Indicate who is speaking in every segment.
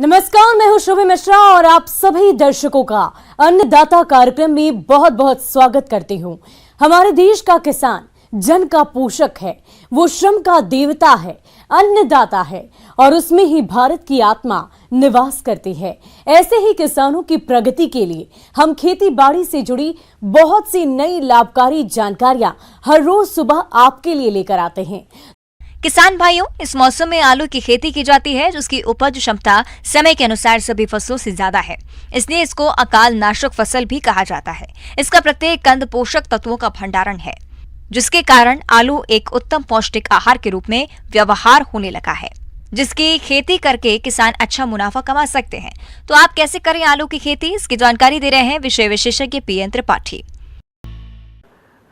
Speaker 1: नमस्कार, मैं हूं शुभी मिश्रा और आप सभी दर्शकों का अन्नदाता कार्यक्रम में बहुत बहुत स्वागत करती हूं। हमारे देश का किसान जन का पोषक है, वो श्रम का देवता है, अन्नदाता है और उसमें ही भारत की आत्मा निवास करती है। ऐसे ही किसानों की प्रगति के लिए हम खेती बाड़ी से जुड़ी बहुत सी नई लाभकारी जानकारियां हर रोज सुबह आपके लिए लेकर आते हैं।
Speaker 2: किसान भाइयों, इस मौसम में आलू की खेती की जाती है जिसकी उपज क्षमता समय के अनुसार सभी फसलों से ज्यादा है, इसलिए इसको अकाल नाशक फसल भी कहा जाता है। इसका प्रत्येक कंद पोषक तत्वों का भंडारण है, जिसके कारण आलू एक उत्तम पौष्टिक आहार के रूप में व्यवहार होने लगा है, जिसकी खेती करके किसान अच्छा मुनाफा कमा सकते हैं। तो आप कैसे करें आलू की खेती, इसकी जानकारी दे रहे हैं विषय विशेषज्ञ पीएन त्रिपाठी।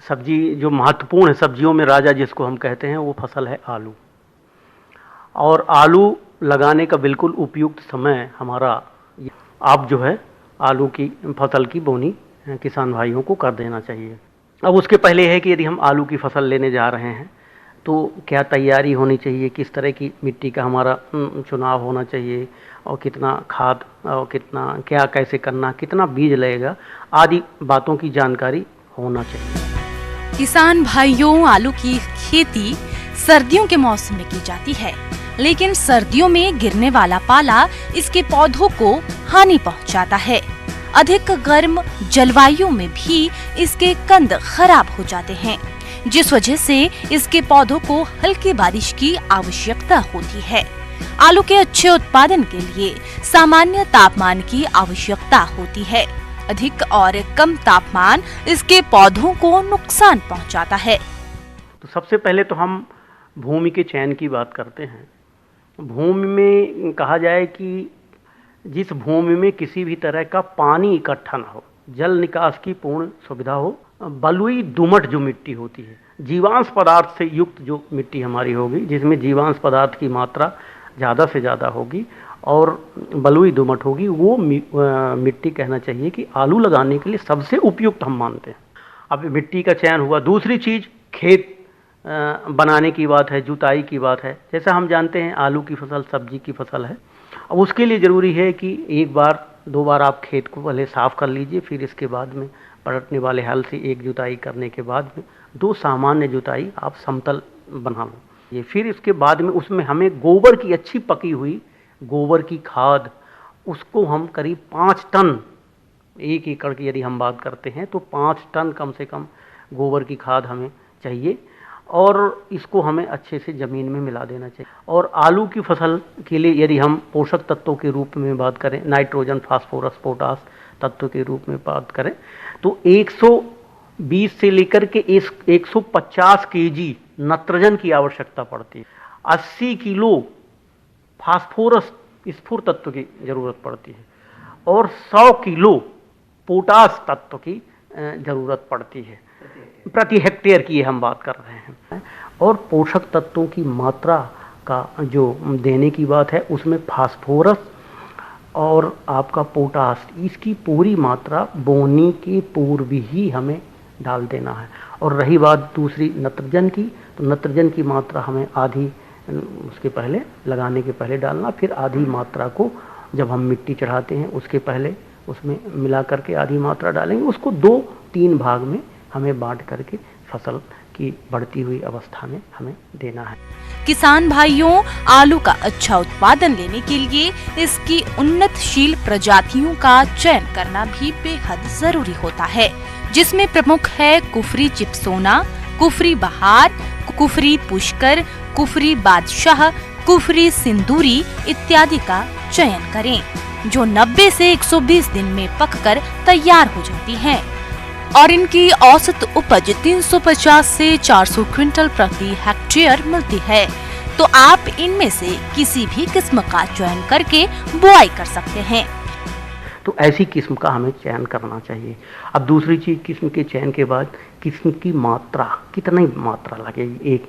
Speaker 3: सब्जी जो महत्वपूर्ण है, सब्जियों में राजा जिसको हम कहते हैं, वो फसल है आलू। और आलू लगाने का बिल्कुल उपयुक्त समय हमारा आप जो है आलू की फसल की बोनी किसान भाइयों को कर देना चाहिए। अब उसके पहले है कि यदि हम आलू की फसल लेने जा रहे हैं तो क्या तैयारी होनी चाहिए, किस तरह की मिट्टी का हमारा चुनाव होना चाहिए और कितना खाद और कितना क्या कैसे करना, कितना बीज लगेगा आदि बातों की जानकारी होना चाहिए।
Speaker 4: किसान भाइयों, आलू की खेती सर्दियों के मौसम में की जाती है, लेकिन सर्दियों में गिरने वाला पाला इसके पौधों को हानि पहुंचाता है। अधिक गर्म जलवायु में भी इसके कंद खराब हो जाते हैं, जिस वजह से इसके पौधों को हल्की बारिश की आवश्यकता होती है। आलू के अच्छे उत्पादन के लिए सामान्य तापमान की आवश्यकता होती है। अधिक और कम तापमान इसके पौधों को नुकसान पहुंचाता है।
Speaker 3: तो सबसे पहले तो हम भूमि के चयन की बात करते हैं। भूमि में कहा जाए कि जिस भूमि में किसी भी तरह का पानी इकट्ठा न हो, जल निकास की पूर्ण सुविधा हो, बलुई दोमट जो मिट्टी होती है, जीवांश पदार्थ से युक्त जो मिट्टी हमारी होगी, जिसमें जीवांश पदार्थ की मात्रा ज़्यादा से ज़्यादा होगी और बलुई दोमट होगी, वो मिट्टी कहना चाहिए कि आलू लगाने के लिए सबसे उपयुक्त हम मानते हैं। अब मिट्टी का चयन हुआ। दूसरी चीज़ खेत बनाने की बात है, जुताई की बात है। जैसा हम जानते हैं आलू की फसल सब्जी की फसल है। अब उसके लिए ज़रूरी है कि एक बार दो बार आप खेत को पहले साफ़ कर लीजिए, फिर इसके बाद में पलटने वाले हल से एक जुताई करने के बाद में दो सामान्य जुताई आप समतल बना लो। ये फिर इसके बाद में उसमें हमें गोबर की अच्छी पकी हुई गोबर की खाद, उसको हम करीब 5 टन, 1 एकड़ की यदि हम बात करते हैं तो 5 टन कम से कम गोबर की खाद हमें चाहिए और इसको हमें अच्छे से ज़मीन में मिला देना चाहिए। और आलू की फसल के लिए यदि हम पोषक तत्वों के रूप में बात करें, नाइट्रोजन, फास्फोरस, पोटास तत्व के रूप में बात करें तो 120 से लेकर के 150 केजी नाइट्रोजन की आवश्यकता पड़ती है। 80 किलो फास्फोरस स्फुर तत्व की ज़रूरत पड़ती है और 100 किलो पोटास तत्व की ज़रूरत पड़ती है प्रति हेक्टेयर की हम बात कर रहे हैं। और पोषक तत्वों की मात्रा का जो देने की बात है उसमें फास्फोरस और आपका पोटास, इसकी पूरी मात्रा बोनी के पूर्व ही हमें डाल देना है। और रही बात दूसरी नाइट्रोजन की, तो नाइट्रोजन की मात्रा हमें आधी उसके पहले लगाने के पहले डालना, फिर आधी मात्रा को जब हम मिट्टी चढ़ाते हैं उसके पहले उसमें मिला करके आधी मात्रा डालेंगे। उसको 2-3 भाग में हमें बांट करके फसल की बढ़ती हुई अवस्था में हमें देना है।
Speaker 4: किसान भाइयों, आलू का अच्छा उत्पादन लेने के लिए इसकी उन्नतशील प्रजातियों का चयन करना भी बेहद जरूरी होता है, जिसमें प्रमुख है कुफरी चिपसोना, कुफरी बहार, कुफरी पुष्कर, कुफरी बादशाह, कुफरी सिंदूरी इत्यादि का चयन करें, जो 90 से 120 दिन में पककर तैयार हो जाती हैं और इनकी औसत उपज 350 से 400 क्विंटल प्रति हेक्टेयर मिलती है। तो आप इनमें से किसी भी किस्म का चयन करके बुआई कर सकते हैं।
Speaker 3: तो ऐसी किस्म का हमें चयन करना चाहिए। अब दूसरी चीज़, किस्म के चयन के बाद किस्म की मात्रा, कितनी मात्रा लगेगी 1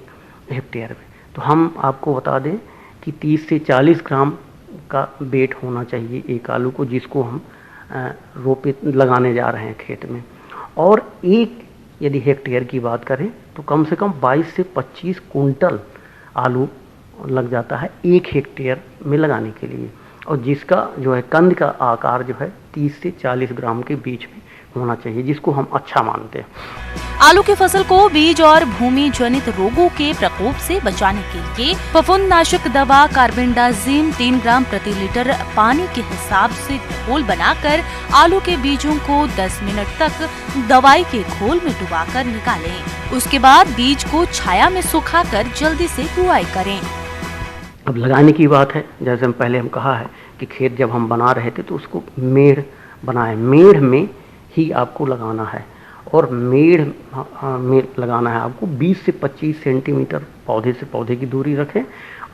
Speaker 3: हेक्टेयर में, तो हम आपको बता दें कि 30 से 40 ग्राम का वेट होना चाहिए एक आलू को, जिसको हम रोपे लगाने जा रहे हैं खेत में। और एक यदि हेक्टेयर की बात करें तो कम से कम 22 से 25 कुंटल आलू लग जाता है 1 हेक्टेयर में लगाने के लिए। और जिसका जो है कंद का आकार जो है 30 से 40 ग्राम के बीच में होना चाहिए, जिसको हम अच्छा मानते हैं।
Speaker 4: आलू की फसल को बीज और भूमि जनित रोगों के प्रकोप से बचाने के लिए फफूंदनाशक दवा कार्बेंडाजिम 3 ग्राम प्रति लीटर पानी के हिसाब से घोल बनाकर आलू के बीजों को 10 मिनट तक दवाई के घोल में डुबाकर निकालें। उसके बाद बीज को छाया में सुखाकर जल्दी से बुआई करें।
Speaker 3: अब लगाने की बात है, जैसे हम कहा है कि खेत जब हम बना रहे थे तो उसको मेड़ बनाए, मेड़ में ही आपको लगाना है और मेड़ में लगाना है आपको 20 से 25 सेंटीमीटर पौधे से पौधे की दूरी रखें,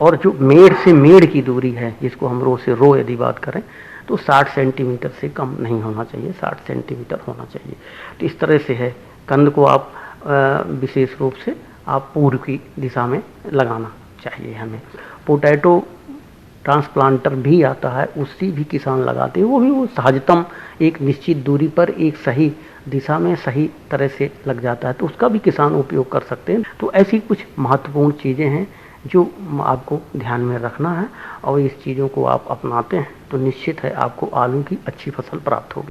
Speaker 3: और जो मेड़ से मेड़ की दूरी है, जिसको हम रो से रो यदि बात करें तो 60 सेंटीमीटर से कम नहीं होना चाहिए, 60 सेंटीमीटर होना चाहिए। तो इस तरह से है, कंद को आप विशेष रूप से आप पूर्व की दिशा में लगाना चाहिए हमें। पोटैटो ट्रांसप्लांटर भी आता है, उससे भी किसान लगाते हैं, वो सहजतम एक निश्चित दूरी पर एक सही दिशा में सही तरह से लग जाता है, तो उसका भी किसान उपयोग कर सकते हैं। तो ऐसी कुछ महत्वपूर्ण चीज़ें हैं जो आपको ध्यान में रखना है, और इस चीज़ों को आप अपनाते हैं तो निश्चित है आपको आलू की अच्छी फसल प्राप्त होगी।